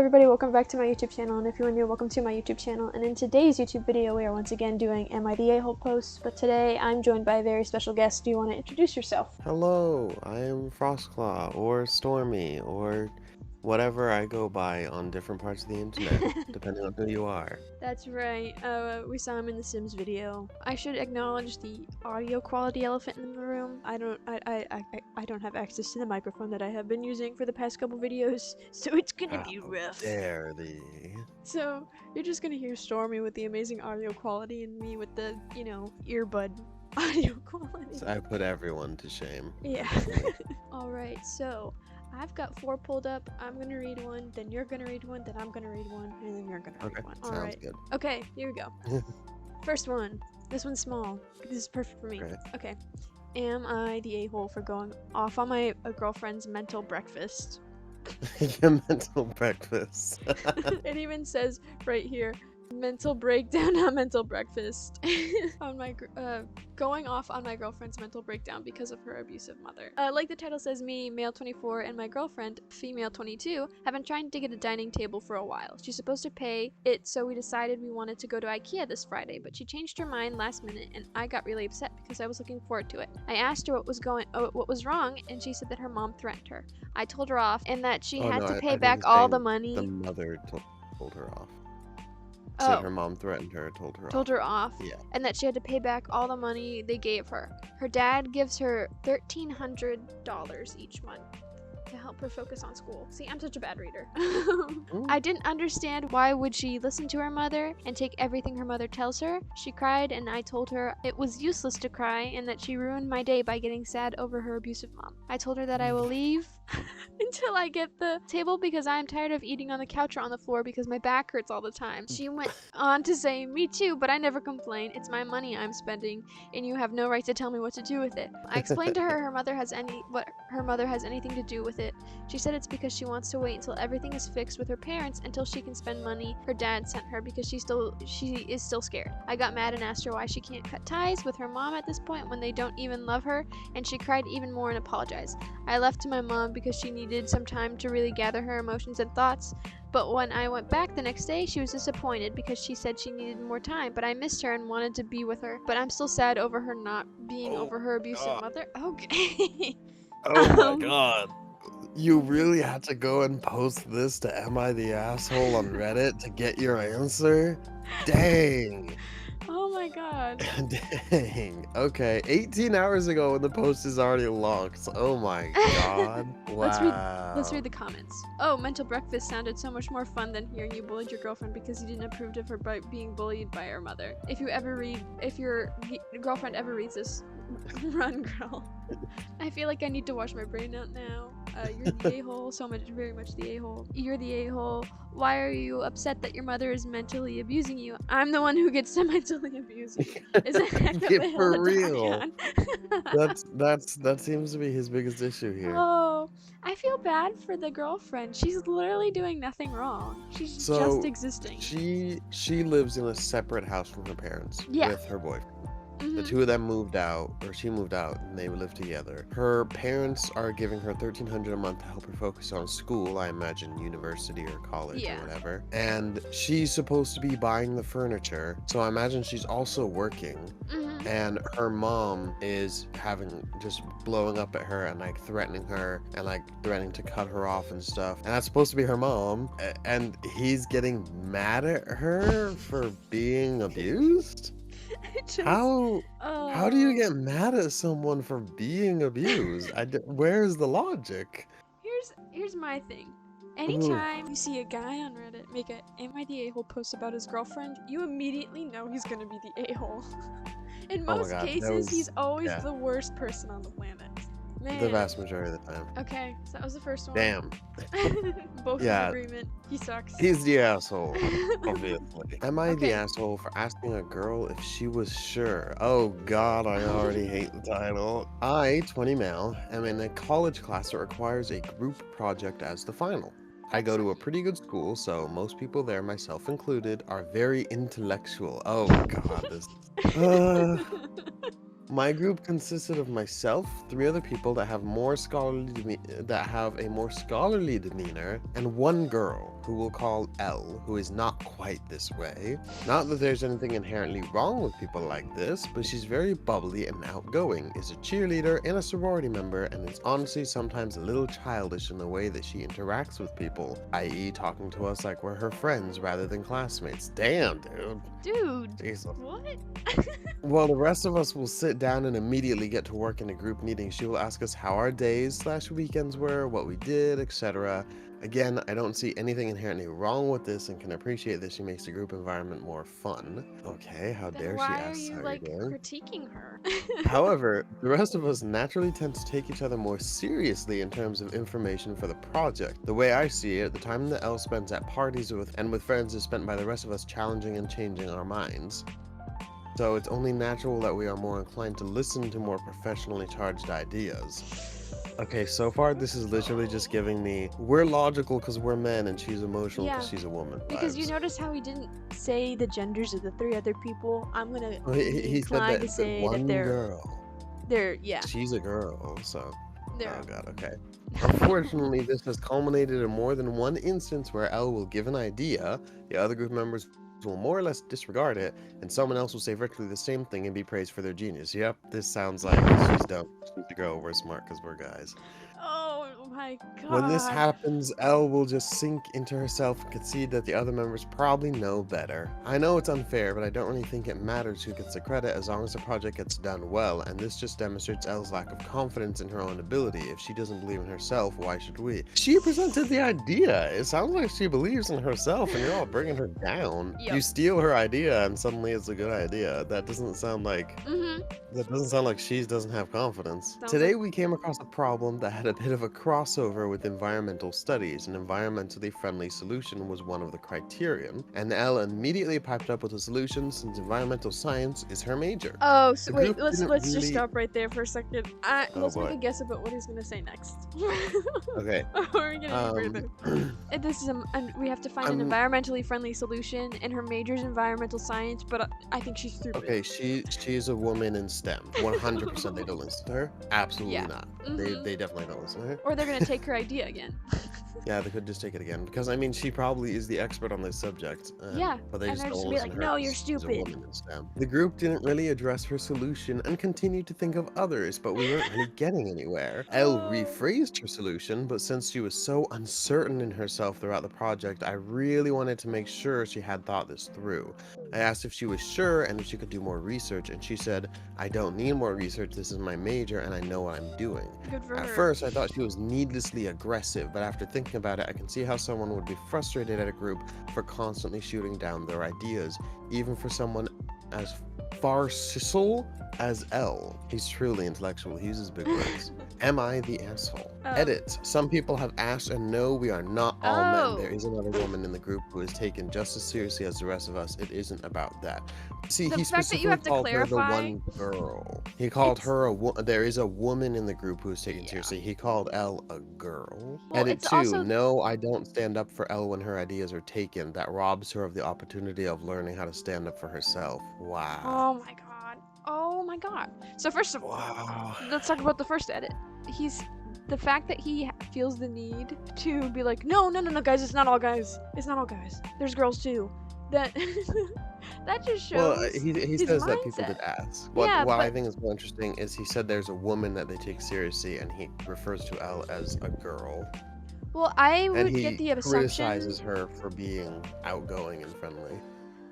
everybody, welcome back to my YouTube channel, and if you're new, welcome to my YouTube channel. And in today's YouTube video, we are once again doing Am I the A-hole posts, but today I'm joined by a very special guest. Do you want to introduce yourself? Hello, I am Frostclaw, or Stormy, or whatever I go by on different parts of the internet, depending on who you are. That's right, we saw him in the Sims video. I should acknowledge the audio quality elephant in the room. I don't have access to the microphone that I have been using for the past couple videos, so it's gonna be rough. Dare thee. So, you're just gonna hear Stormy with the amazing audio quality and me with the, earbud audio quality. So I put everyone to shame. Yeah. Alright, so I've got 4 pulled up. I'm gonna read one, then you're gonna read one, then I'm gonna read one, and then you're gonna read one. Sounds Alright. good. Okay, here we go. First one. This one's small. This is perfect for me. Great. Okay. Am I the a-hole for going off on my girlfriend's mental breakfast? Your mental breakfast. It even says right here, mental breakdown, not mental breakfast. On my going off on my girlfriend's mental breakdown because of her abusive mother. Like the title says, me, male 24, and my girlfriend, female 22, have been trying to get a dining table for a while. She's supposed to pay it, so we decided we wanted to go to IKEA this Friday, but she changed her mind last minute, and I got really upset because I was looking forward to it. I asked her what was wrong, and she said that her mom threatened her. I told her off, and that she had to pay back all the money. The mother told her off. Oh. Said her mom threatened her, told her off. Yeah. And that she had to pay back all the money they gave her. Her dad gives her $1,300 each month to help her focus on school. See, I'm such a bad reader. I didn't understand why would she listen to her mother and take everything her mother tells her. She cried, and I told her it was useless to cry and that she ruined my day by getting sad over her abusive mom. I told her that I will leave until I get the table because I am tired of eating on the couch or on the floor because my back hurts all the time. She went on to say, me too, but I never complain. It's my money I'm spending, and you have no right to tell me what to do with it. I explained to her what her mother has anything to do with it. She said it's because she wants to wait until everything is fixed with her parents until she can spend money her dad sent her because she is still scared. I got mad and asked her why she can't cut ties with her mom at this point when they don't even love her, and she cried even more and apologized. I left to my mom because she needed some time to really gather her emotions and thoughts, but when I went back the next day, she was disappointed because she said she needed more time, but I missed her and wanted to be with her. But I'm still sad over her not being over her abusive mother. Okay. Oh my god. You really had to go and post this to Am I the Asshole on Reddit to get your answer? Dang. Oh my god. Dang. Okay, 18 hours ago and the post is already locked. Oh my god. Wow. Let's read the comments. Oh, mental breakfast sounded so much more fun than hearing you bullied your girlfriend because you didn't approve of her being bullied by her mother. If your girlfriend ever reads this, run, girl. I feel like I need to wash my brain out now. You're the a-hole, very much the a-hole. You're the a-hole. Why are you upset that your mother is mentally abusing you? I'm the one who gets to mentally abuse you. Is it heck of a hill for to die real? on? That seems to be his biggest issue here. Oh, I feel bad for the girlfriend. She's literally doing nothing wrong. She's just existing. She lives in a separate house from her parents with her boyfriend. The two of them moved out, or she moved out, and they live together. Her parents are giving her $1,300 a month to help her focus on school, I imagine university or college or whatever. And she's supposed to be buying the furniture, so I imagine she's also working. And her mom is just blowing up at her and like threatening her and like threatening to cut her off and stuff. And that's supposed to be her mom. And he's getting mad at her for being abused? How do you get mad at someone for being abused? Where's the logic? Here's my thing. Anytime you see a guy on Reddit make a Am I the a-hole post about his girlfriend, you immediately know he's gonna be the a-hole. In most cases, he's always the worst person on the planet. Man. The vast majority of the time. Okay, so that was the first one. Damn. Both in agreement. He sucks. He's the asshole, obviously. Am I the asshole for asking a girl if she was sure? Oh god, I already hate the title. I, 20 male, am in a college class that requires a group project as the final. I go to a pretty good school, so most people there, myself included, are very intellectual. Oh god, this... My group consisted of myself, 3 other people that have a more scholarly demeanor, and 1 girl who we'll call Elle, who is not quite this way. Not that there's anything inherently wrong with people like this, but she's very bubbly and outgoing, is a cheerleader and a sorority member, and is honestly sometimes a little childish in the way that she interacts with people, i.e. talking to us like we're her friends rather than classmates. Damn, dude. Dude, Jesus. what? Well, the rest of us will sit down and immediately get to work in a group meeting. She will ask us how our days/weekends were, what we did, etc. Again, I don't see anything inherently wrong with this and can appreciate that she makes the group environment more fun. Okay, how dare she ask Why how are you you're doing? critiquing her? However, the rest of us naturally tend to take each other more seriously in terms of information for the project. The way I see it, the time that Elle spends at parties with friends is spent by the rest of us challenging and changing our minds. So it's only natural that we are more inclined to listen to more professionally charged ideas. Okay, so far this is literally just giving me, we're logical because we're men and she's emotional because she's a woman Because you vibes. notice how he didn't say the genders of the 3 other people. I'm gonna Well, be he said inclined to that say one that they're girl. yeah. She's a girl, so. They're Oh god, okay. Unfortunately, this has culminated in more than one instance where Elle will give an idea, the other group members will more or less disregard it, and someone else will say virtually the same thing and be praised for their genius. Yep, this sounds like she's dumb. She's a girl, we're smart because we're guys. Oh my god. When this happens, Elle will just sink into herself and concede that the other members probably know better. I know it's unfair, but I don't really think it matters who gets the credit as long as the project gets done well, and this just demonstrates Elle's lack of confidence in her own ability. If she doesn't believe in herself, why should we? She presented the idea. It sounds like she believes in herself, and you're all bringing her down. Yep. You steal her idea, and suddenly it's a good idea. That doesn't sound like... That doesn't sound like she doesn't have confidence. Today we came across a problem that had a bit of a crossover with environmental studies. An environmentally friendly solution was one of the criterion, and Elle immediately piped up with a solution since environmental science is her major. Oh, so wait, let's really... just stop right there for a second. Let's make a guess about what he's gonna say next. Okay. We're getting further. This is we have to find an environmentally friendly solution, and her major is environmental science, but I think she's stupid. Okay, she's a woman in STEM. 100% they don't listen to her. Absolutely not. They definitely don't listen to her. Or they're gonna take her idea again. Yeah, they could just take it again because I mean she probably is the expert on this subject. Yeah, but they and just they're don't just be listen like, to her no, 'cause you're she's a stupid. woman in STEM. The group didn't really address her solution and continued to think of others, but we weren't really getting anywhere. Elle rephrased her solution, but since she was so uncertain in herself throughout the project, I really wanted to make sure she had thought this through. I asked if she was sure and if she could do more research, and she said, I don't need more research, this is my major and I know what I'm doing. Good for her. At first, I thought she was needlessly aggressive, but after thinking about it, I can see how someone would be frustrated at a group for constantly shooting down their ideas, even for someone as farcical as Elle. He's truly intellectual. He uses big words. Am I the asshole? Edit. Some people have asked, and no, we are not all men. There is another woman in the group who is taken just as seriously as the rest of us. It isn't about that. See, he specifically called her the one girl. He called her there is a woman in the group who is taken seriously. He called Elle a girl. Well, Edit 2. No, I don't stand up for Elle when her ideas are taken. That robs her of the opportunity of learning how to stand up for herself. Wow. Oh my god. Oh my god. So first of all, let's talk about the first edit. The fact that he feels the need to be like, no, guys, it's not all guys. It's not all guys. There's girls too. That just shows. Well, he says mindset. that people did ask. What I think is more interesting is he said there's a woman that they take seriously, and he refers to Elle as a girl. Well, I would get the assumption. And he criticizes her for being outgoing and friendly.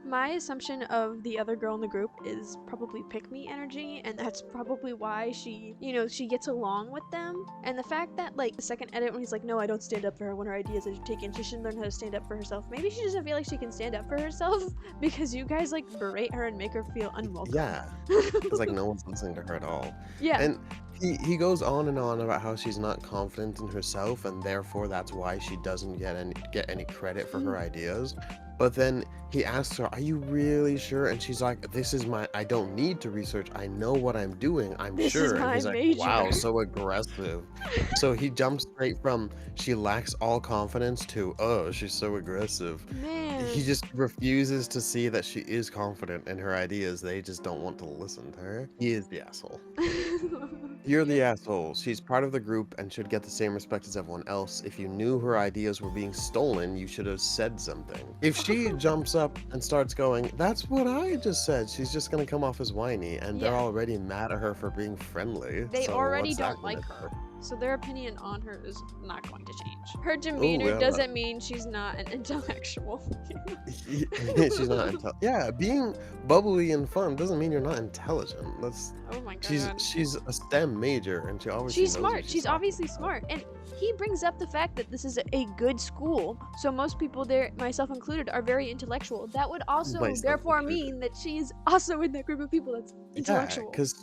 My assumption of the other girl in the group is probably pick-me energy, and that's probably why she gets along with them. And the fact that, like, the second edit when he's like, no, I don't stand up for her when her ideas are taken, she should learn how to stand up for herself. Maybe she doesn't feel like she can stand up for herself because you guys, like, berate her and make her feel unwelcome. Yeah. It's like no one's listening to her at all. Yeah. And he goes on and on about how she's not confident in herself, and therefore that's why she doesn't get any credit for her ideas. But then he asks her, "Are you really sure?" And she's like, I don't need to research. I know what I'm doing. I'm This is sure." And my he's like, major. "Wow, so aggressive." So he jumps straight from she lacks all confidence to, "Oh, she's so aggressive." Man. He just refuses to see that she is confident in her ideas. They just don't want to listen to her. He is the asshole. You're the asshole. She's part of the group and should get the same respect as everyone else. If you knew her ideas were being stolen, you should have said something. If she jumps up and starts going, "That's what I just said," she's just gonna come off as whiny, and they're already mad at her for being friendly. They so already what's that don't like gonna her. do? So their opinion on her is not going to change. Her Oh, demeanor yeah. doesn't mean she's not an intellectual. She's not intelligent. Yeah, being bubbly and fun doesn't mean you're not intelligent. That's Oh my god. she's a STEM major, and she obviously She's knows what smart. She's talking obviously about. smart. And he brings up the fact that this is a good school. So most people there, myself included, are very intellectual. That would also Myself therefore included. mean that she's also in that group of people that's Yeah, intellectual. because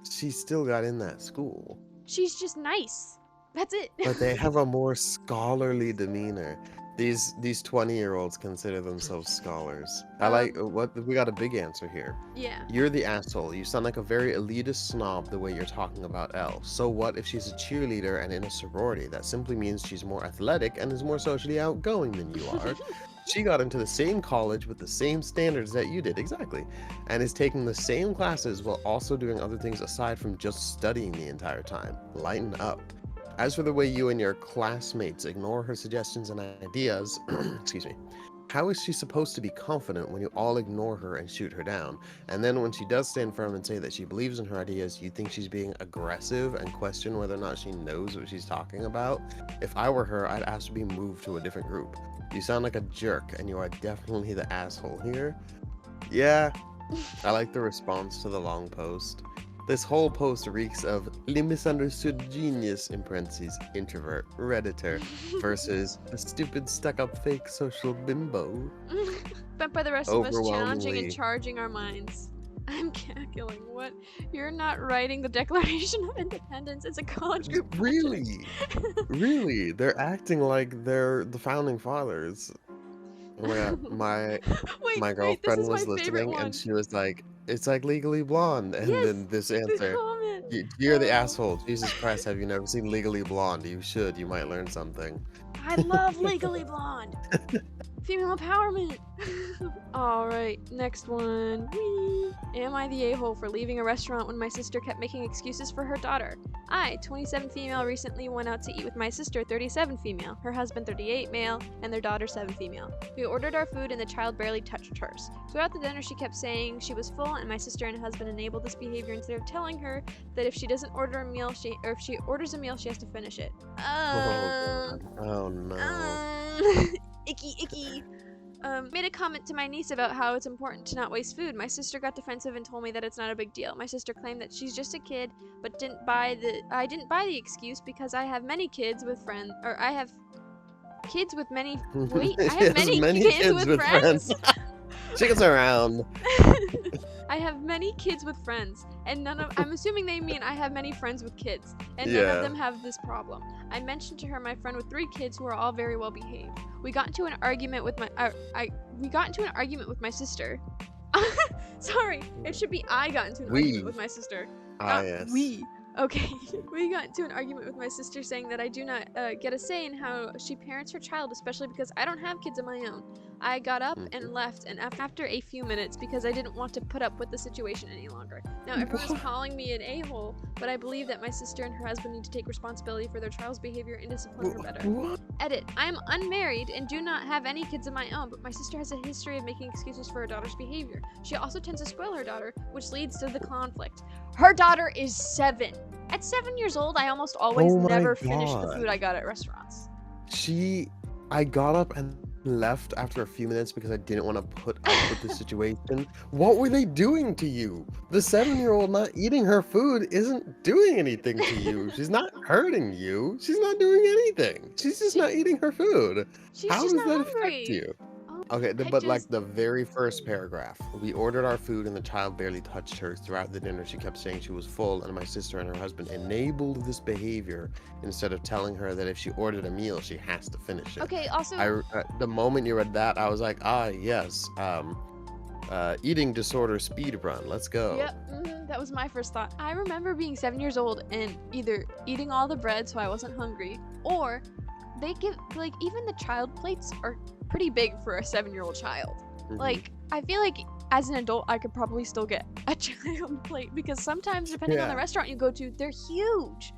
she still got in that school. She's just nice. That's it. But they have a more scholarly demeanor. These 20-year-olds consider themselves scholars. I like what we got a big answer here. Yeah. You're the asshole. You sound like a very elitist snob the way you're talking about Elle. So what if she's a cheerleader and in a sorority? That simply means she's more athletic and is more socially outgoing than you are. She got into the same college with the same standards that you did, exactly, and is taking the same classes while also doing other things aside from just studying the entire time. Lighten up. As for the way you and your classmates ignore her suggestions and ideas, excuse me, how is she supposed to be confident when you all ignore her and shoot her down? And then when she does stand firm and say that she believes in her ideas, you think she's being aggressive and question whether or not she knows what she's talking about? If I were her, I'd ask to be moved to a different group. You sound like a jerk, and you are definitely the asshole here. Yeah, I like the response to the long post. This whole post reeks of the misunderstood genius, in parentheses, introvert, redditor, versus the stupid stuck-up fake social bimbo. Spent by the rest of us challenging and Overwhelmingly. charging our minds. I'm cackling. What? You're not writing the Declaration of Independence. It's a college group project. Really? Really? They're acting like they're the founding fathers. Oh my god, my Wait, girlfriend this is was my favorite listening one. and she was like, "It's like Legally Blonde," and Yes, then this the answer, comment. "You're the Oh. asshole. Jesus Christ, have you never seen Legally Blonde? You should. You might learn something." I love Legally Blonde. Female empowerment. Alright, next one. Whee! Am I the a-hole for leaving a restaurant when my sister kept making excuses for her daughter? I, 27 female, recently went out to eat with my sister, 37 female, her husband, 38 male, and their daughter, 7 female. We ordered our food and the child barely touched hers. Throughout the dinner, she kept saying she was full, and my sister and husband enabled this behavior instead of telling her that if she doesn't order a meal, if she orders a meal, she has to finish it. Oh, God. Oh no. Icky. Made a comment to my niece about how it's important to not waste food. My sister got defensive and told me that it's not a big deal. My sister claimed that she's just a kid, but I didn't buy the excuse because I have many kids with friends, or I have kids with many. Wait, I have Yes, many kids with friends. Chickens around. I have many kids with friends, and I'm assuming they mean I have many friends with kids, and none of them have this problem. I mentioned to her my friend with 3 kids who are all very well behaved. We got into an argument with my sister. Sorry, it should be I got into an argument with my sister. Yes. We. Okay. We got into an argument with my sister saying that I do not get a say in how she parents her child, especially because I don't have kids of my own. I got up and left, and after a few minutes, because I didn't want to put up with the situation any longer. Now everyone's calling me an a-hole, but I believe that my sister and her husband need to take responsibility for their child's behavior and discipline her better. What? Edit. I am unmarried and do not have any kids of my own, but my sister has a history of making excuses for her daughter's behavior. She also tends to spoil her daughter, which leads to the conflict. Her daughter is 7. At 7 years old, I almost always never finish the food I got at restaurants. I got up and left after a few minutes because I didn't want to put up with the situation. What were they doing to you? The 7-year-old not eating her food isn't doing anything to you. She's not hurting you. She's not doing anything. She's just not eating her food. How does that affect you? Oh Okay, I but like just the very first paragraph, we ordered our food and the child barely touched her. Throughout the dinner, she kept saying she was full, and my sister and her husband enabled this behavior instead of telling her that if she ordered a meal, she has to finish it. okay. Also, The moment you read that, I was like, ah, yes, eating disorder speed run. Let's go. yep, that was my first thought. I remember being 7 years old and either eating all the bread so I wasn't hungry, or they give like even the child plates are pretty big for a 7-year-old child. Mhm. Like I feel like as an adult I could probably still get a child plate because sometimes depending on the Yeah. restaurant you go to, they're huge.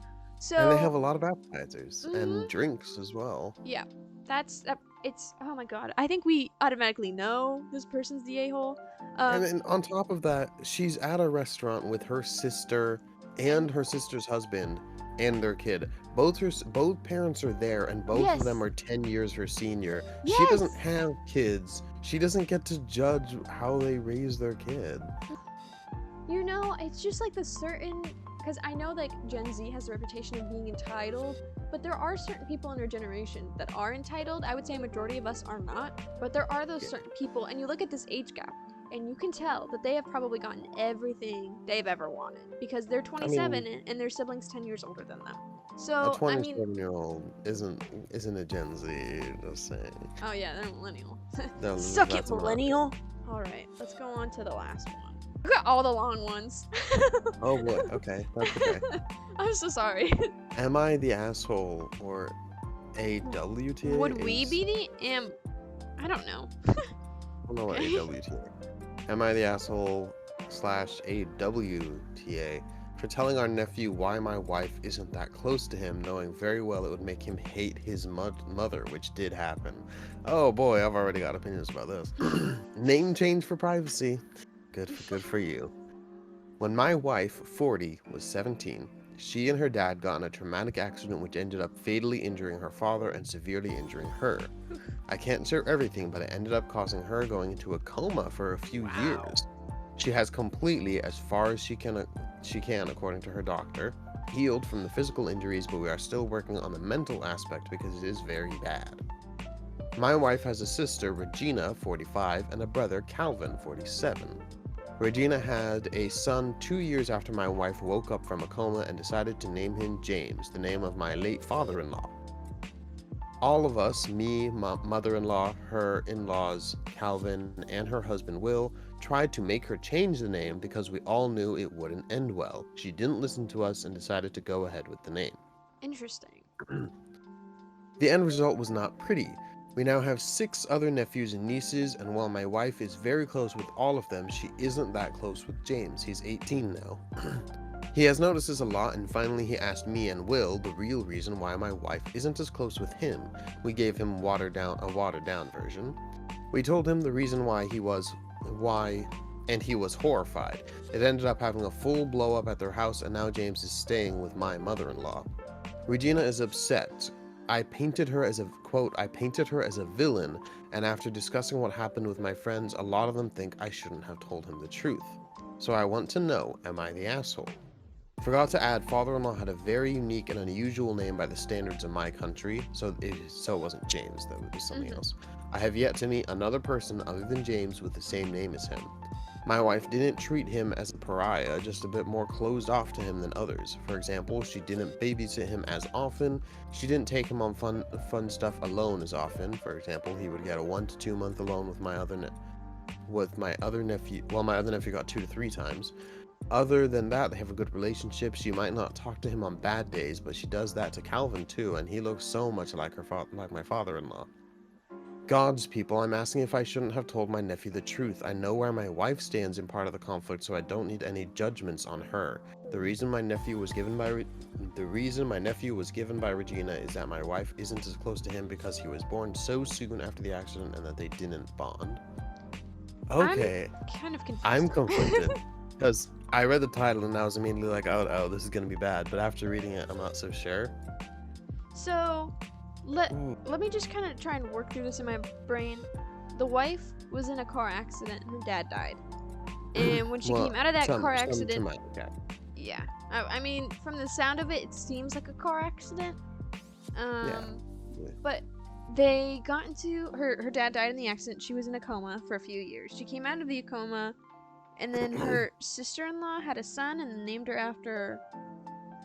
And they have a So lot of appetizers and drinks as well. yeah, that's it's oh my god. I think we automatically know this person's the a-hole. And Um, then on top of that, she's at a restaurant with her sister and and her sister's husband and their kid. Both parents are there, and both of them yes, are 10 years her senior. She doesn't yes. have kids. She doesn't get to judge how they raise their kid. You know, it's just like the certain because I know like Gen Z has the reputation of being entitled, but there are certain people in our generation that are entitled. I would say a majority of us are not, but there are those Yeah. certain people, and you look at this age gap, and you can tell that they have probably gotten everything they've ever wanted because they're I 27 mean, and their siblings 10 years older than them. a So I mean, 27-year-old isn't a Gen Z, just saying. oh yeah, they're millennial. That's Suck it, a millennial. millennial. All right, let's go on to the last one. Look at all the long ones. Oh boy, okay, that's okay. I'm so sorry. Am I the asshole or AWTA? Would we be the I don't know. I don't know what AWTA. Am I the asshole slash AWTA for telling our nephew why my wife isn't that close to him, knowing very well it would make him hate his mother, which did happen? Oh boy, I've already got opinions about this. Name change for privacy. Good for you. When my wife, 40, was 17, she and her dad got in a traumatic accident which ended up fatally injuring her father and severely injuring her. I can't share everything, but it ended up causing her going into a coma for a few years. She has completely, as far as she can according to her doctor, healed from the physical injuries, but we are still working on the mental aspect because it is very bad. My wife has a sister, Regina, 45, and a brother, Calvin, 47. Regina had a son 2 years after my wife woke up from a coma and decided to name him James, the name of my late father-in-law. All of us, me, my mother-in-law, her in-laws, Calvin, and her husband Will, tried to make her change the name because we all knew it wouldn't end well. She didn't listen to us and decided to go ahead with the name. Interesting. The end result was not pretty. We now have 6 other nephews and nieces, and while my wife is very close with all of them, she isn't that close with James. He's 18 now. He has noticed this a lot, and finally he asked me and Will the real reason why my wife isn't as close with him. We gave him a watered down version. We told him the reason why, and he was horrified. It ended up having a full blow up at their house, and now James is staying with my mother-in-law. Regina is upset. I painted her as a villain, and after discussing what happened with my friends, a lot of them think I shouldn't have told him the truth. So I want to know, am I the asshole? Forgot to add, father-in-law had a very unique and unusual name by the standards of my country, so it wasn't James, though, it was something else. I have yet to meet another person other than James with the same name as him. My wife didn't treat him as a pariah, just a bit more closed off to him than others. For example, she didn't babysit him as often. She didn't take him on fun stuff alone as often. For example, he would get a 1 to 2 month alone with my other nephew. Well, my other nephew got 2 to 3 times. Other than that, they have a good relationship. She might not talk to him on bad days, but she does that to Calvin too, and he looks so much like my father-in-law. God's people, I'm asking if I shouldn't have told my nephew the truth. I know where my wife stands in part of the conflict, so I don't need any judgments on her. The reason my nephew was given by Regina is that my wife isn't as close to him because he was born so soon after the accident and that they didn't bond. Okay, I'm kind of confused. I'm conflicted because I read the title and I was immediately like, oh, this is gonna be bad. But after reading it, I'm not so sure. So, let me just kind of try and work through this in my brain. The wife was in a car accident and her dad died. And when she came out of that car accident, yeah. I mean, from the sound of it, it seems like a car accident. Yeah. But they got into her dad died in the accident. She was in a coma for a few years. She came out of the coma, and then her sister-in-law had a son and named her after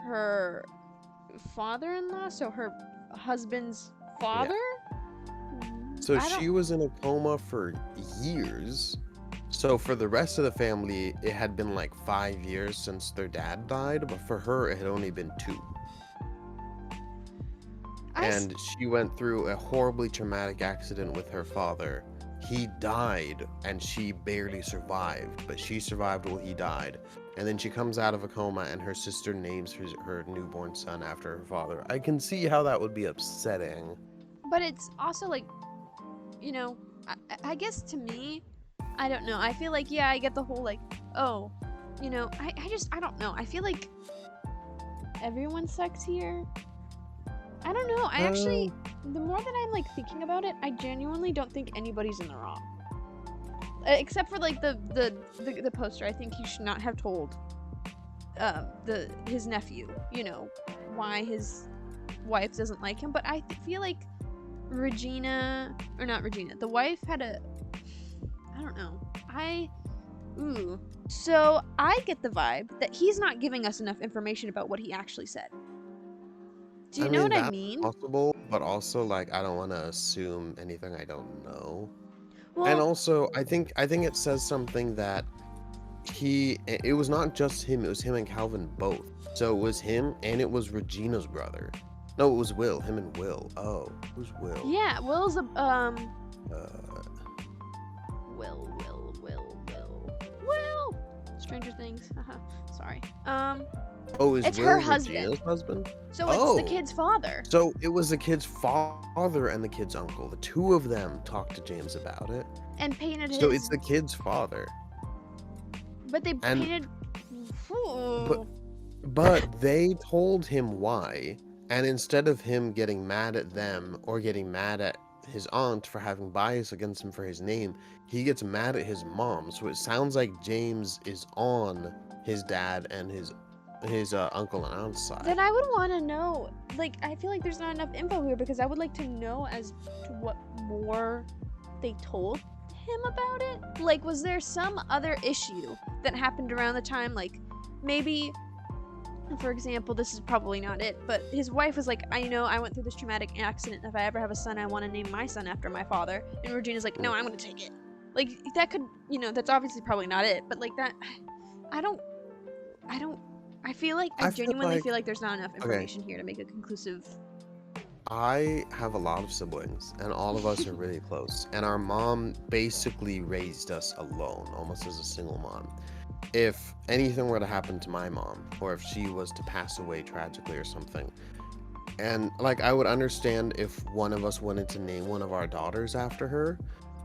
her father-in-law, so her husband's father. So she was in a coma for years. So for the rest of the family, it had been like 5 years since their dad died, but for her, it had only been 2. And she went through a horribly traumatic accident with her father. He died, and she barely survived, but she survived while he died. And then she comes out of a coma, and her sister names her newborn son after her father. I can see how that would be upsetting. But it's also like, you know, I guess to me, I don't know. I feel like, yeah, I get the whole like, oh, you know, I don't know. I feel like everyone sucks here. I don't know. I actually, the more that I'm like thinking about it, I genuinely don't think anybody's in the wrong. Except for like the poster. I think he should not have told his nephew, you know, why his wife doesn't like him. But I feel like the wife had a, I don't know. So I get the vibe that he's not giving us enough information about what he actually said. Do you know what I mean? Possible, but also like I don't want to assume anything I don't know. Well, and also I think it says something that it was not just him, it was him and Calvin both. So it was him and it was Regina's brother. No, it was Will, him and Will. Oh, who's Will? Yeah, Will's a Will. Stranger Things. Sorry. Oh, is it's Will her Regina's husband? So it's the kid's father. So it was the kid's father and the kid's uncle. The two of them talked to James about it. And painted So it's the kid's father. But they painted... But they told him why. And instead of him getting mad at them or getting mad at his aunt for having bias against him for his name, he gets mad at his mom. So it sounds like James is on his dad and his uncle and aunt's side. Then I would want to know, like, I feel like there's not enough info here because I would like to know as to what more they told him about it. Like, was there some other issue that happened around the time, like, maybe, for example, this is probably not it, but his wife was like, I know I went through this traumatic accident. If I ever have a son, I want to name my son after my father. And Regina's like, no, I'm going to take it. Like, that could, you know, that's obviously probably not it, but like that, I feel like I genuinely feel like there's not enough information here to make a conclusive. I have a lot of siblings, and all of us are really close. And our mom basically raised us alone, almost as a single mom. If anything were to happen to my mom, or if she was to pass away tragically or something, and like I would understand if one of us wanted to name one of our daughters after her,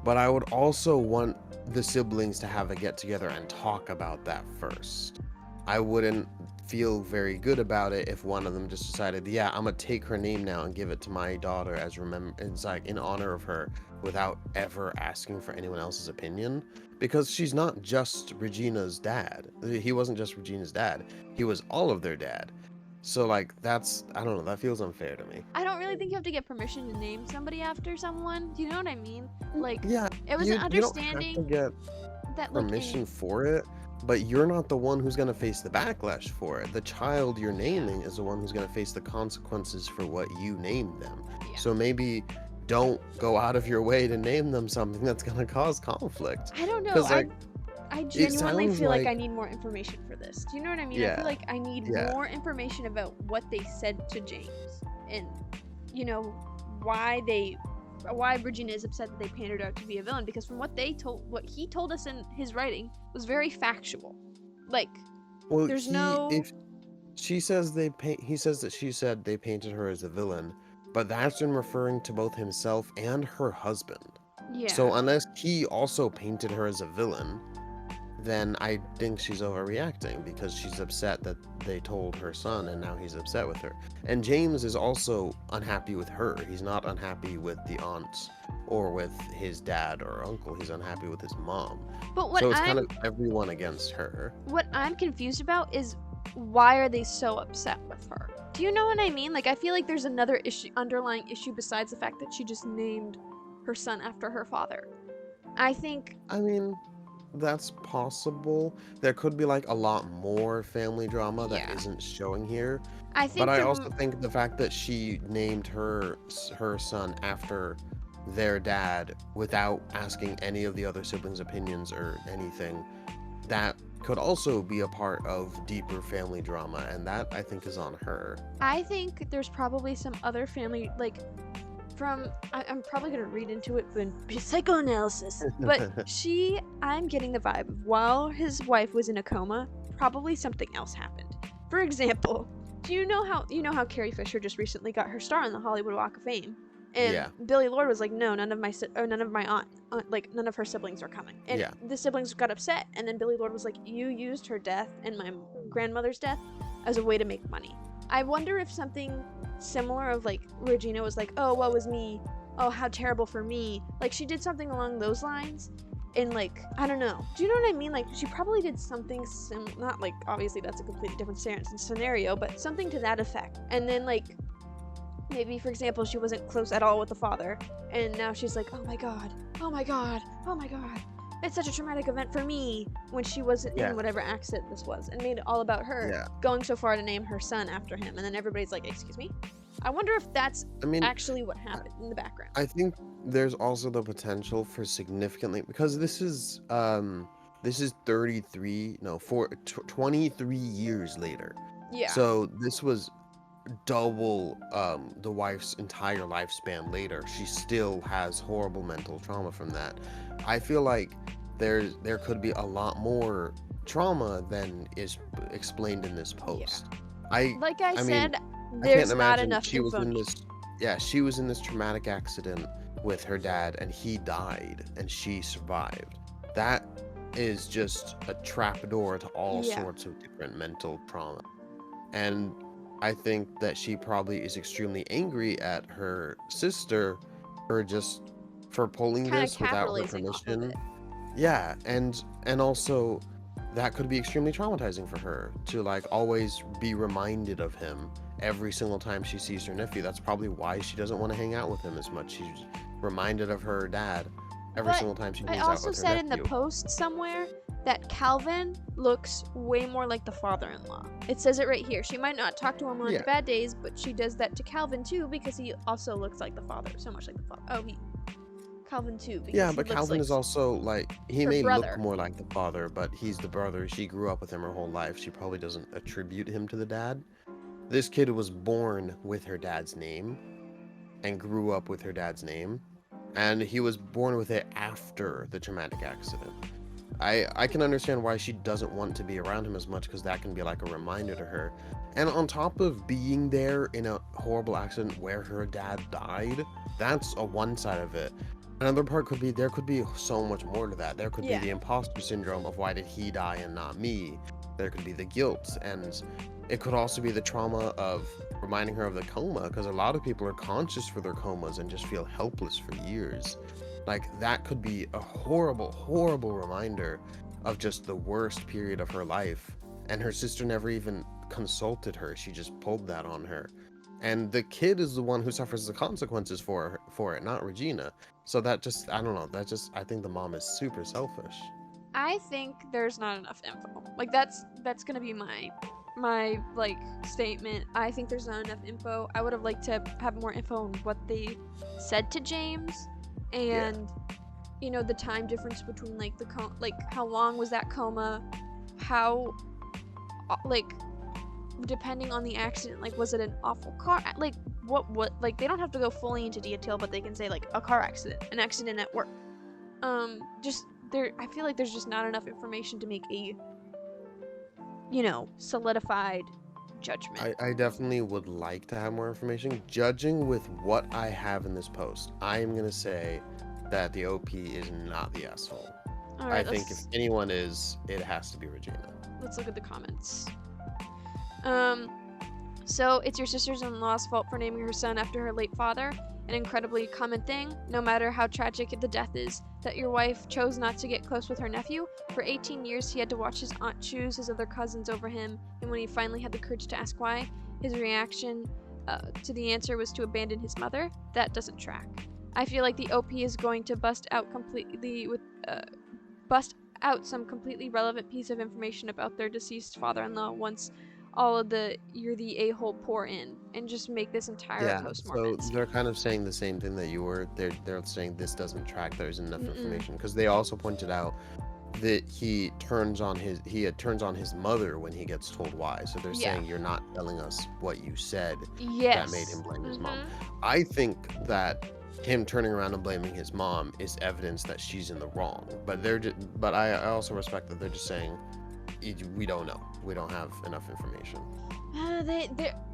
but I would also want the siblings to have a get-together and talk about that first. I wouldn't feel very good about it if one of them just decided, yeah, I'm gonna take her name now and give it to my daughter as it's like in honor of her, without ever asking for anyone else's opinion, because she's not just Regina's dad. He wasn't just Regina's dad, he was all of their dad. So like that's, I don't know, that feels unfair to me. I don't really think you have to get permission to name somebody after someone. Do you know what I mean? Like, yeah, it was an understanding you don't have to get that permission for it. But you're not the one who's going to face the backlash for it. The child you're naming is the one who's going to face the consequences for what you named them. Yeah. So maybe don't go out of your way to name them something that's going to cause conflict. I don't know. Like, I genuinely feel like I need more information for this. Do you know what I mean? Yeah. I feel like I need more information about what they said to James. And, you know, why Regina is upset that they painted her out to be a villain, because from what he told us in his writing was very factual. Like, well, if she says he says that she said they painted her as a villain, but that's in referring to both himself and her husband. Yeah. So unless he also painted her as a villain, then I think she's overreacting because she's upset that they told her son and now he's upset with her. And James is also unhappy with her. He's not unhappy with the aunts or with his dad or uncle. He's unhappy with his mom. But what so it's kind of everyone against her. What I'm confused about is why are they so upset with her? Do you know what I mean? Like, I feel like there's another underlying issue besides the fact that she just named her son after her father. I mean, that's possible. There could be like a lot more family drama that isn't showing here. But I also think the fact that she named her son after their dad without asking any of the other siblings' opinions or anything, that could also be a part of deeper family drama, and that I think is on her. I think there's probably some other family, like, I'm probably gonna read into it and be psychoanalysis, but I'm getting the vibe of while his wife was in a coma, probably something else happened. For example, do you know how Carrie Fisher just recently got her star on the Hollywood Walk of Fame? And Billie Lourd was like, no, none of my none of her siblings are coming. And the siblings got upset, and then Billie Lourd was like, you used her death and my grandmother's death as a way to make money. I wonder if something similar of like Regina was like, oh, what was me? Oh, how terrible for me. Like she did something along those lines. And like, I don't know. Do you know what I mean? Like she probably did something not like, obviously that's a completely different scenario, but something to that effect. And then like, maybe for example, she wasn't close at all with the father. And now she's like, oh my God, oh my God, oh my God. It's such a traumatic event for me, when she wasn't in whatever accident this was, and made it all about her going so far to name her son after him. And then everybody's like, excuse me? I wonder if that's actually what happened in the background. I think there's also the potential for significantly, because this is 23 years later. Yeah. So this was double the wife's entire lifespan later. She still has horrible mental trauma from that. I feel like there could be a lot more trauma than is explained in this post. I said, there's not enough she was in this traumatic accident with her dad and he died and she survived. That is just a trapdoor to all sorts of different mental trauma. And I think that she probably is extremely angry at her sister for pulling this without her permission. Yeah, and also that could be extremely traumatizing for her to like always be reminded of him every single time she sees her nephew. That's probably why she doesn't want to hang out with him as much. She's reminded of her dad every single time she hangs out with her nephew. I also said in the post somewhere that Calvin looks way more like the father-in-law. It says it right here. She might not talk to him on his bad days, but she does that to Calvin too, because he also looks like the father, so much like the father. Calvin too. Yeah, but Calvin is also like, he may look more like the father, but he's the brother. She grew up with him her whole life. She probably doesn't attribute him to the dad. This kid was born with her dad's name and grew up with her dad's name, and he was born with it after the traumatic accident. I can understand why she doesn't want to be around him as much, because that can be like a reminder to her. And on top of being there in a horrible accident where her dad died, that's a one side of it. Another part could be, there could be so much more to that. There could be the imposter syndrome of why did he die and not me? There could be the guilt, and it could also be the trauma of reminding her of the coma, because a lot of people are conscious for their comas and just feel helpless for years. Like, that could be a horrible, horrible reminder of just the worst period of her life. And her sister never even consulted her. She just pulled that on her. And the kid is the one who suffers the consequences for it, not Regina. So that just, I don't know, I think the mom is super selfish. I think there's not enough info. Like, that's gonna be my like statement. I think there's not enough info. I would have liked to have more info on what they said to James, and you know, the time difference between like how long was that coma, how like depending on the accident, like was it an awful car, like what like they don't have to go fully into detail, but they can say like a car accident, an accident at work. I feel like there's just not enough information to make a, you know, solidified judgment. I definitely would like to have more information. Judging with what I have in this post, I am gonna say that the OP is not the asshole. All right, I think if anyone is, it has to be Regina. Let's look at the comments. So it's your sister-in-law's fault for naming her son after her late father. An incredibly common thing, no matter how tragic the death is, that your wife chose not to get close with her nephew. For 18 years, he had to watch his aunt choose his other cousins over him, and when he finally had the courage to ask why, his reaction to the answer was to abandon his mother, that doesn't track. I feel like the OP is going to bust out some completely relevant piece of information about their deceased father-in-law once all of the "you're the a-hole" pour in, and just make this entire post-mortem. So they're kind of saying the same thing that you were. They're saying this doesn't track. There's enough information, because they also pointed out that he turns on his mother when he gets told why. So they're saying, you're not telling us what you said that made him blame his mom. I think that him turning around and blaming his mom is evidence that she's in the wrong. But I also respect that they're just saying, we don't know. We don't have enough information.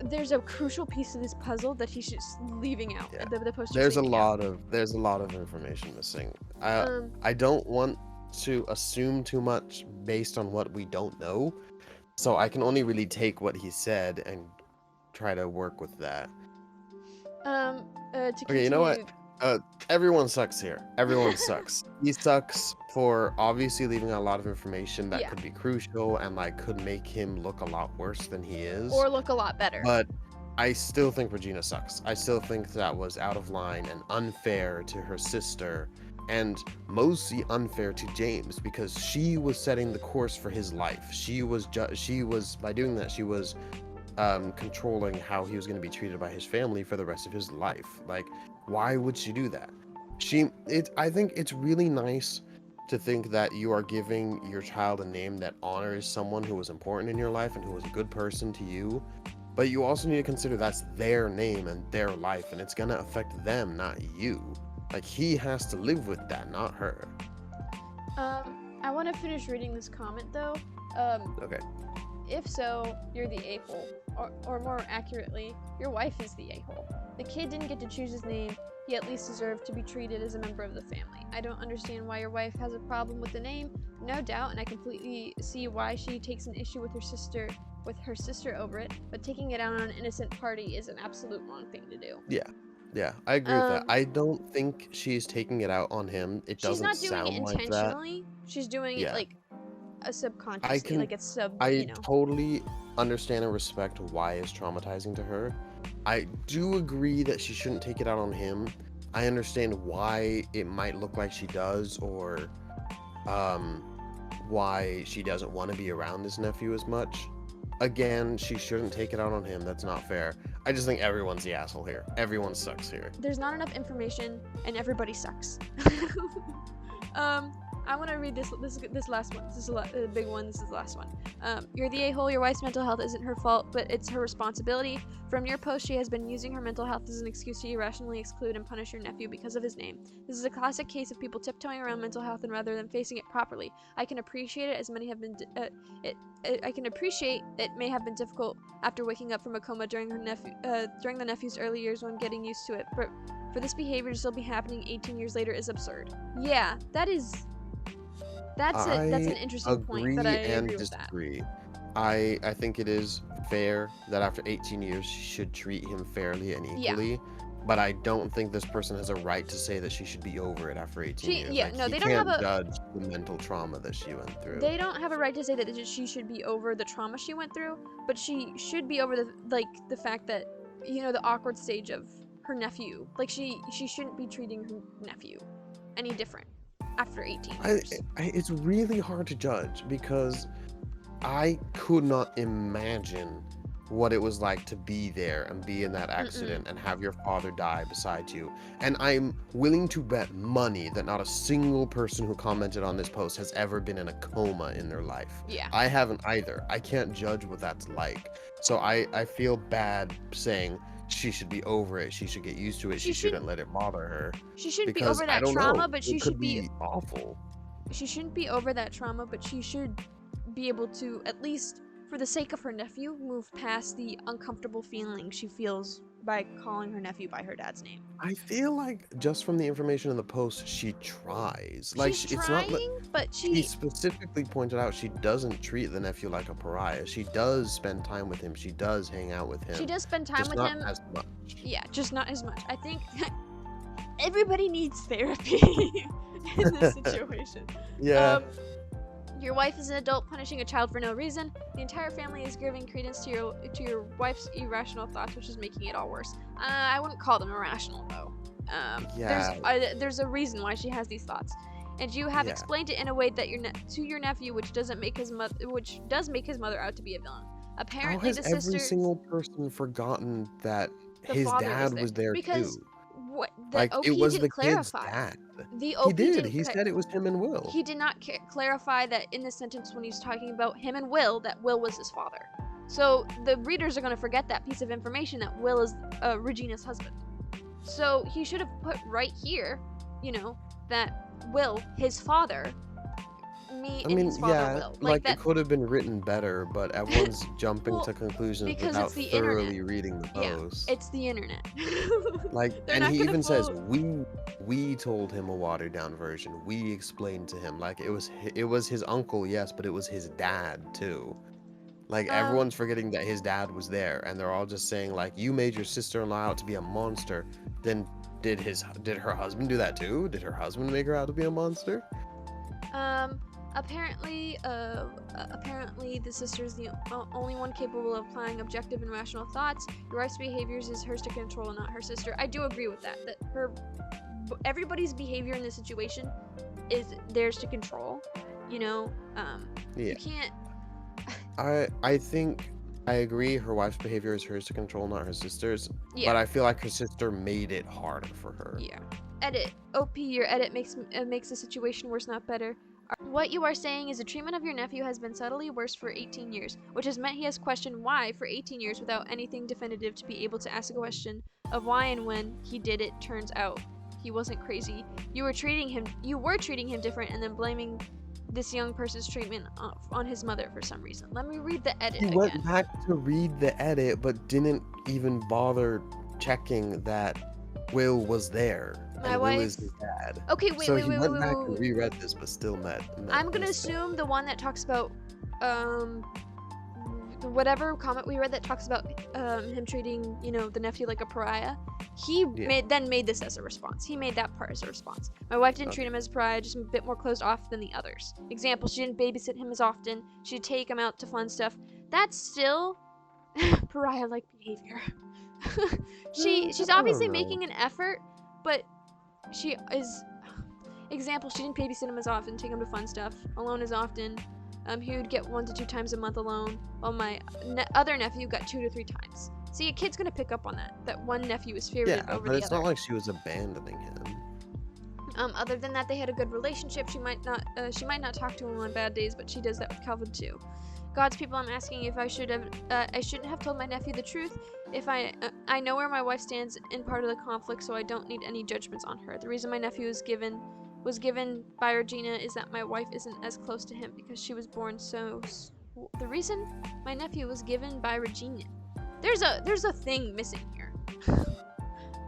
There's a crucial piece of this puzzle that he's just leaving out. Yeah. The poster. There's a lot of information missing. I don't want to assume too much based on what we don't know, so I can only really take what he said and try to work with that. Okay, you know what? Everyone sucks here. Everyone sucks. He sucks for obviously leaving out a lot of information that could be crucial and like could make him look a lot worse than he is, or look a lot better. But I still think Regina sucks. I still think that was out of line and unfair to her sister, and mostly unfair to James, because she was setting the course for his life. She was by doing that, she was controlling how he was going to be treated by his family for the rest of his life. Like, why would she do that? I think it's really nice to think that you are giving your child a name that honors someone who was important in your life and who was a good person to you. But you also need to consider that's their name and their life, and it's going to affect them, not you. Like, he has to live with that, not her. I want to finish reading this comment, though. Okay. If so, you're the a-hole. Or more accurately, your wife is the a-hole. The kid didn't get to choose his name. He at least deserved to be treated as a member of the family. I don't understand why your wife has a problem with the name, no doubt, and I completely see why she takes an issue with her sister over it, but taking it out on an innocent party is an absolute wrong thing to do. Yeah, I agree with that. I don't think she's taking it out on him. It doesn't sound like that. She's not doing it intentionally. She's doing it like a subconsciously, like it's I totally understand and respect why it's traumatizing to her. I do agree that she shouldn't take it out on him. I understand why it might look like she does, or why she doesn't want to be around his nephew as much. Again, she shouldn't take it out on him. That's not fair. I just think everyone's the asshole here. Everyone sucks here. There's not enough information, and everybody sucks. I want to read this last one. This is a big one. This is the last one. You're the a-hole. Your wife's mental health isn't her fault, but it's her responsibility. From your post, she has been using her mental health as an excuse to irrationally exclude and punish your nephew because of his name. This is a classic case of people tiptoeing around mental health and rather than facing it properly. I can appreciate it, as many have been. I can appreciate it may have been difficult after waking up from a coma during the nephew's early years when getting used to it, but for this behavior to still be happening 18 years later is absurd. Yeah, that's an interesting point, but I agree with that. I think it is fair that after 18 years she should treat him fairly and equally, but I don't think this person has a right to say that she should be over it after 18 years. Yeah, like, no, they don't have a judge the mental trauma that she went through. They don't have a right to say that she should be over the trauma she went through, but she should be over the fact that, the awkward stage of her nephew. Like, she shouldn't be treating her nephew any different after 18 years. It's really hard to judge, because I could not imagine what it was like to be there and be in that accident and have your father die beside you. And I'm willing to bet money that not a single person who commented on this post has ever been in a coma in their life. Yeah. I haven't either. I can't judge what that's like. So I feel bad saying she should be over it. She should get used to it. She shouldn't let it bother her. She shouldn't be over that trauma, but she should be awful. She shouldn't be over that trauma, but she should be able to, at least for the sake of her nephew, move past the uncomfortable feeling she feels by calling her nephew by her dad's name. I feel like just from the information in the post, she tries. Like, she's trying, but she specifically pointed out she doesn't treat the nephew like a pariah. She does spend time with him. She does hang out with him. She does spend time with him. Just not as much. Yeah, just not as much. I think everybody needs therapy in this situation. Yeah. Your wife is an adult punishing a child for no reason. The entire family is giving credence to your wife's irrational thoughts, which is making it all worse. I wouldn't call them irrational though. There's a reason why she has these thoughts, and you have explained it in a way that to your nephew, which does make his mother out to be a villain. Apparently, How has every single person forgotten that his dad was there too? What it was the kid's dad. The OP he did. He said it was him and Will. He did not clarify that in the sentence when he's talking about him and Will, that Will was his father. So the readers are going to forget that piece of information, that Will is Regina's husband. So he should have put right here, that Will, his father, his father Will. It could have been written better, but everyone's jumping to conclusions without thoroughly reading the post. Yeah, it's the internet. And he even says, we told him a watered down version. We explained to him. It was his uncle, yes, but it was his dad too. Everyone's forgetting that his dad was there, and they're all just saying you made your sister-in-law out to be a monster. Then did her husband do that too? Did her husband make her out to be a monster? Apparently the sister is the only one capable of applying objective and rational thoughts. Your wife's behaviors is hers to control and not her sister. I do agree with that everybody's behavior in this situation is theirs to control. You can't. I think I agree. Her wife's behavior is hers to control, not her sister's. Yeah. But I feel like her sister made it harder for her. Yeah. Edit. OP, your edit makes the situation worse, not better. What you are saying is the treatment of your nephew has been subtly worse for 18 years, which has meant he has questioned why for 18 years without anything definitive to be able to ask a question of why and when he did it. Turns out he wasn't crazy. You were treating him different and then blaming this young person's treatment on his mother for some reason. Let me read the edit again. He went back to read the edit, but didn't even bother checking that Will was there. My wife Will is his dad. Okay, So he went back and reread this, but still met I'm gonna assume the one that talks about whatever comment we read that talks about him treating the nephew like a pariah. He made this as a response. He made that part as a response. My wife didn't treat him as a pariah, just a bit more closed off than the others. Example: she didn't babysit him as often. She'd take him out to fun stuff. That's still pariah-like behavior. She's obviously making an effort, but she is. Example: she didn't babysit him as often, take him to fun stuff, alone as often. He would get 1 to 2 times a month alone, while my other nephew got 2 to 3 times. See, a kid's gonna pick up on that one nephew is favored over the other. Yeah, but it's not like she was abandoning him. Other than that, they had a good relationship. She might not talk to him on bad days, but she does that with Calvin too. God's people, I'm asking if I shouldn't have told my nephew the truth. If I know where my wife stands in part of the conflict, so I don't need any judgments on her. The reason my nephew was given by Regina is that my wife isn't as close to him because she was born so. The reason my nephew was given by Regina. There's a thing missing here.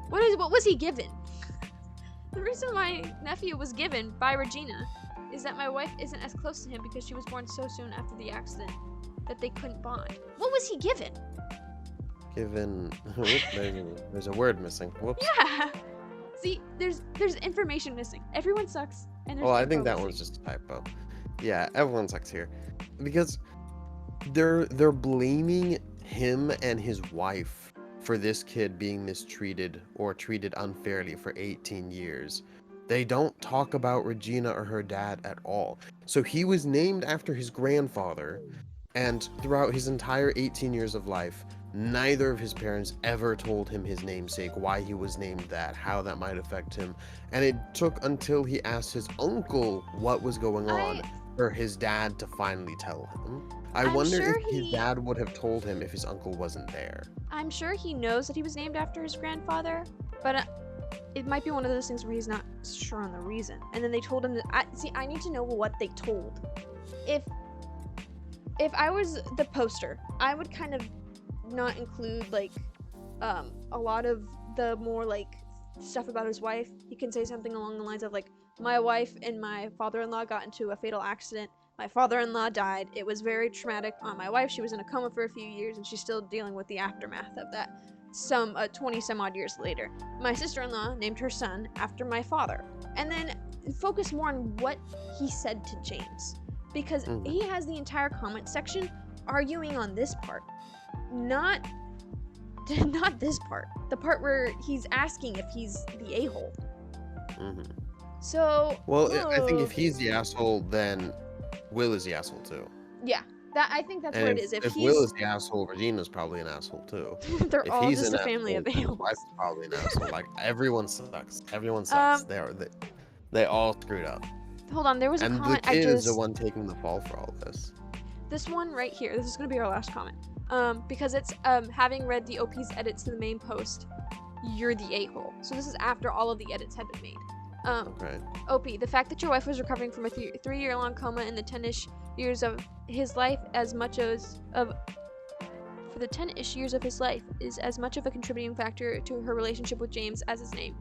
What was he given? The reason my nephew was given by Regina is that my wife isn't as close to him because she was born so soon after the accident that they couldn't bond. What was he given? Given. There's a word missing. Whoops. Yeah. See, there's information missing. Everyone sucks. And well, I think that one's just a typo. Yeah, everyone sucks here, because they're blaming him and his wife for this kid being mistreated or treated unfairly for 18 years. They don't talk about Regina or her dad at all. So he was named after his grandfather, and throughout his entire 18 years of life, neither of his parents ever told him his namesake, why he was named that, how that might affect him. And it took until he asked his uncle what was going on for his dad to finally tell him. I wonder if his dad would have told him if his uncle wasn't there. I'm sure he knows that he was named after his grandfather, but it might be one of those things where he's not sure on the reason. And then they told him that. I need to know what they told. If I was the poster, I would kind of not include a lot of the more stuff about his wife. He can say something along the lines of my wife and my father-in-law got into a fatal accident. My father-in-law died. It was very traumatic on my wife. She was in a coma for a few years and she's still dealing with the aftermath of that 20 some odd years later. My sister-in-law named her son after my father. And then focus more on what he said to James. because he has the entire comment section arguing on this part, not this part, the part where he's asking if he's the a-hole. So well, I think if he's the asshole, then Will is the asshole too. Yeah, I think that's what it is. If Will is the asshole, Regina's probably an asshole too. They're all just a family of a-holes. Wife's probably an asshole. Like, everyone sucks. Everyone sucks. They all screwed up. Hold on, there was a comment. And the kid is the one taking the fall for all this. This one right here. This is gonna be our last comment. Because it's having read the OP's edits to the main post, you're the a-hole. So this is after all of the edits had been made. Okay. OP, the fact that your wife was recovering from a 3-year-long coma in the 10-ish years of his life for the 10-ish years of his life is as much of a contributing factor to her relationship with James as his name.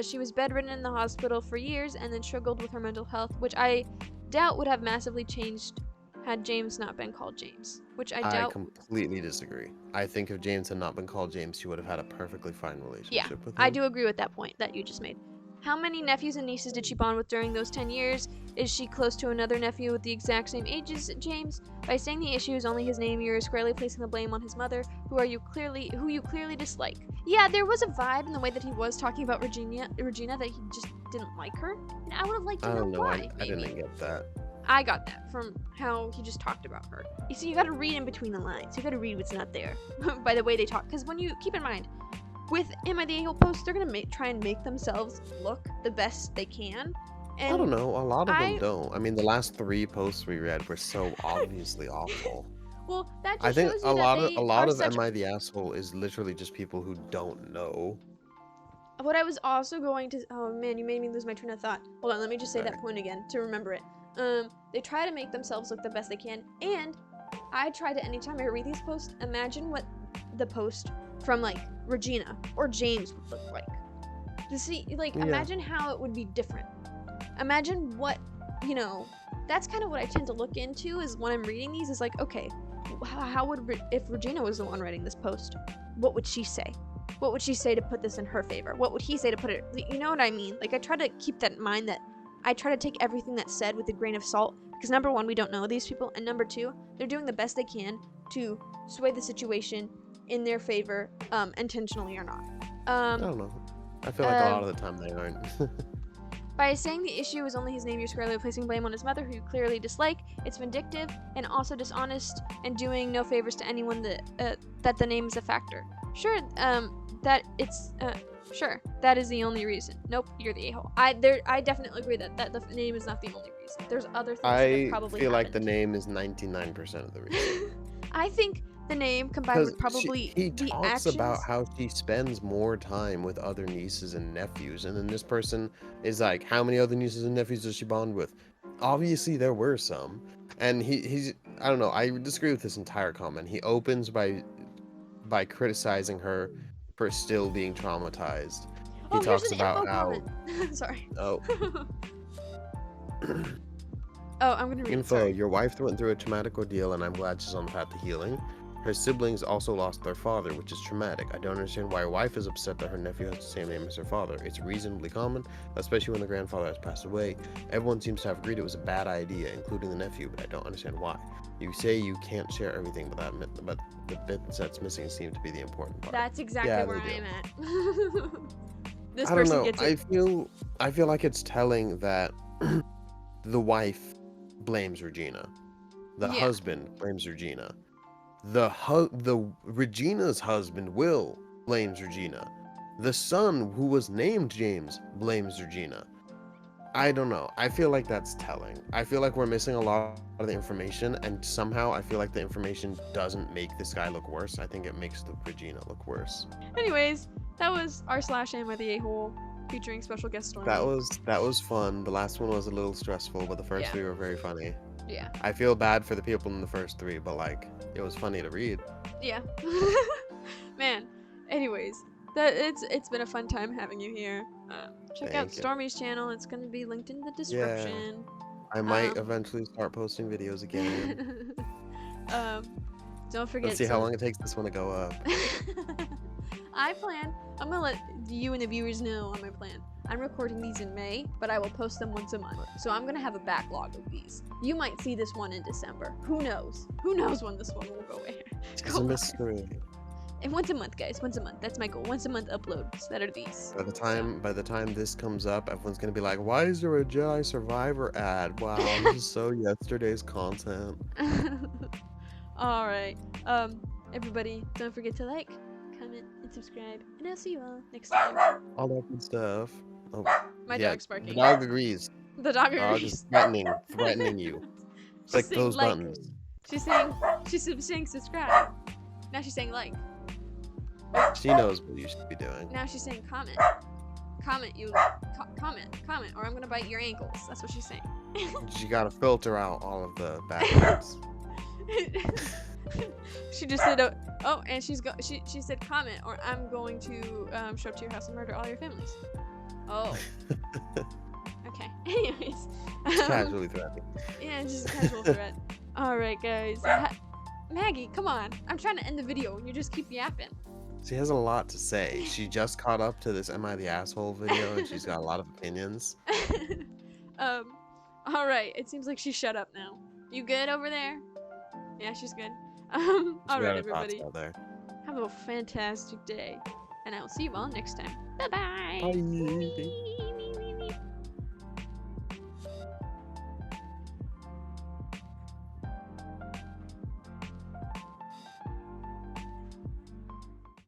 She was bedridden in the hospital for years and then struggled with her mental health, which I doubt would have massively changed had James not been called James, which I doubt. I completely disagree. I think if James had not been called James, she would have had a perfectly fine relationship with him. I do agree with that point that you just made. How many nephews and nieces did she bond with during those 10 years? Is she close to another nephew with the exact same age as James? By saying the issue is only his name, you're squarely placing the blame on his mother, who you clearly dislike. Yeah, there was a vibe in the way that he was talking about Regina that he just didn't like her. And I would have liked to know why. I didn't get that. I got that from how he just talked about her. You see, you gotta read in between the lines. You gotta read what's not there by the way they talk. Because when you keep in mind, with Am I the A-hole posts, they're gonna try and make themselves look the best they can. And I don't know. A lot of them don't. I mean, the last 3 posts we read were so obviously awful. Well, that just I think shows a you lot of Am I the Asshole is literally just people who don't know. What I was also going to... Oh, man, you made me lose my train of thought. Hold on, let me just say that point again to remember it. They try to make themselves look the best they can, and I try to, anytime I read these posts, imagine what the post from, like, Regina or James would look like. To see, like, imagine how it would be different. Imagine what, that's kind of what I tend to look into is when I'm reading these is like, okay, how would, if Regina was the one writing this post, what would she say? What would she say to put this in her favor? What would he say to put it, you know what I mean? Like, I try to keep that in mind, that I try to take everything that's said with a grain of salt, because number one, we don't know these people, and number two, they're doing the best they can to sway the situation in their favor, intentionally or not. I don't know. I feel like a lot of the time they aren't. By saying the issue is only his name, you're squarely placing blame on his mother, who you clearly dislike. It's vindictive and also dishonest and doing no favors to anyone that the name is a factor. Sure, that is the only reason. Nope, you're the a-hole. I definitely agree that the name is not the only reason. There's other things that probably I feel like happened. the name is 99% of the reason. I think the name combined with probably he the talks actions. about how she spends more time with other nieces and nephews, and then this person is like, how many other nieces and nephews does she bond with? Obviously there were some, and he's I don't know, I disagree with this entire comment. He opens by criticizing her for still being traumatized. He talks about how sorry. Oh. Oh, I'm gonna read Info, your wife went through a traumatic ordeal and I'm glad she's on the path to healing. Her siblings also lost their father, which is traumatic. I don't understand why your wife is upset that her nephew has the same name as her father. It's reasonably common, especially when the grandfather has passed away. Everyone seems to have agreed it was a bad idea, including the nephew, but I don't understand why. You say you can't share everything, but the bits that's missing seem to be the important part. That's exactly where I am at. This I don't person know. gets it. I feel like it's telling that the wife blames Regina. The husband blames Regina. The Regina's husband, Will, blames Regina. The son, who was named James, blames Regina. I don't know. I feel like that's telling. I feel like we're missing a lot of the information, and somehow I feel like the information doesn't make this guy look worse. I think it makes the Regina look worse. Anyways, that was our /Am I the A-hole featuring special guest Stormy. That was fun. The last one was a little stressful, but the first 3 were very funny. Yeah. I feel bad for the people in the first 3, but like, it was funny to read. Yeah. Man. Anyways, it's been a fun time having you here. Check out Stormy's channel. It's gonna be linked in the description. I might eventually start posting videos again. Don't forget. Let's see how long it takes this one to go up. I'm gonna let you and the viewers know on my plan. I'm recording these in May, but I will post them once a month. So I'm gonna have a backlog of these. You might see this one in December. Who knows? Who knows when this one will go air? It's a mystery. And once a month, guys. Once a month. That's my goal. Once a month uploads that are these. By the time this comes up, everyone's gonna be like, "Why is there a Jedi Survivor ad? Wow, this is so yesterday's content." All right. Everybody, don't forget to like, comment, and subscribe. And I'll see you all next time. All that good stuff. Oh, my dog's barking. The dog agrees. The dog agrees. Dog is threatening you. It's like those buttons. She's saying subscribe. Now she's saying like. She knows what you should be doing. Now she's saying comment. Comment, comment, or I'm gonna bite your ankles. That's what she's saying. You gotta filter out all of the bad words. She just said, oh, and she said comment, or I'm going to show up to your house and murder all your families. Oh. Okay. Anyways. It's casually threatening. Yeah, it's just a casual threat. All right, guys. Maggie, come on. I'm trying to end the video, and you just keep yapping. She has a lot to say. She just caught up to this Am I the Asshole video, and she's got a lot of opinions. All right. It seems like she shut up now. You good over there? Yeah, she's good. All right, everybody. Have a fantastic day, and I will see you all next time. Bye-bye. Bye.